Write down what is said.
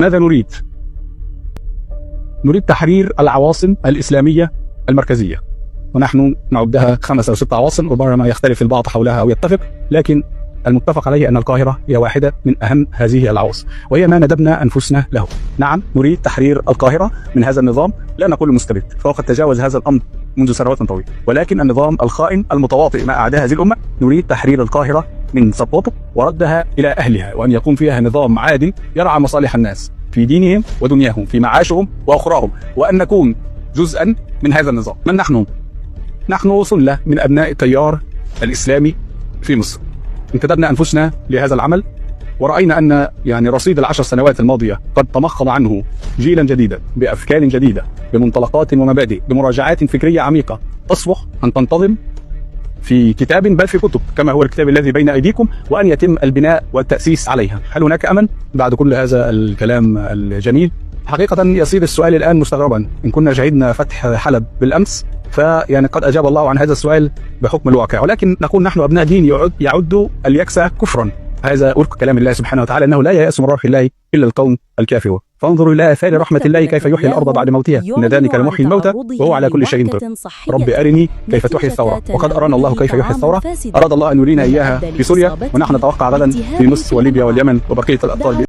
ماذا نريد؟ نريد تحرير العواصم الإسلامية المركزية، ونحن نعدها 5 أو 6 عواصم، ربما يختلف البعض حولها أو يتفق، لكن المتفق عليه أن القاهرة هي واحدة من أهم هذه العواصم، وهي ما ندبنا أنفسنا له. نعم، نريد تحرير القاهرة من هذا النظام، لا نقول مستبد، فهو قد تجاوز هذا الأمر منذ سنوات طويلة، ولكن النظام الخائن المتواطئ مع أعداء هذه الأمة نريد تحرير القاهرة من سطوته وردها إلى أهلها، وأن يكون فيها نظام عادل يرعى مصالح الناس في دينهم ودنياهم، في معاشهم وأخراهم، وأن نكون جزءا من هذا النظام. من نحن؟ نحن سلة من أبناء التيار الإسلامي في مصر، انتدبنا أنفسنا لهذا العمل، ورأينا أن رصيد ال10 سنوات الماضية قد تمخض عنه جيلا جديدا بأفكار جديدة، بمنطلقات ومبادئ، بمراجعات فكرية عميقة تصلح أن تنتظم في كتاب بل في كتب كما هو الكتاب الذي بين أيديكم، وأن يتم البناء والتأسيس عليها. هل هناك أمل بعد كل هذا الكلام الجميل؟ حقيقة يصير السؤال الآن مستغربا، إن كنا شهدنا فتح حلب بالأمس قد أجاب الله عن هذا السؤال بحكم الواقع، ولكن نقول نحن أبناء دين يعد اليأس كفرا. هذا وفق كلام الله سبحانه وتعالى، أنه لا ييأس من روح الله إلا القوم الكافرون. فانظروا إلى آثار رحمة الله كيف يحيي الأرض بعد موتها، إن ذلك لمحيي الموتى وهو على كل شيء قدير. رب أرني كيف تحيي الثورة، وقد أرانا الله كيف يحيي الثورة، أراد الله أن يرينا إياها في سوريا، ونحن نتوقع غدا في مصر وليبيا واليمن وبقية الأبطال.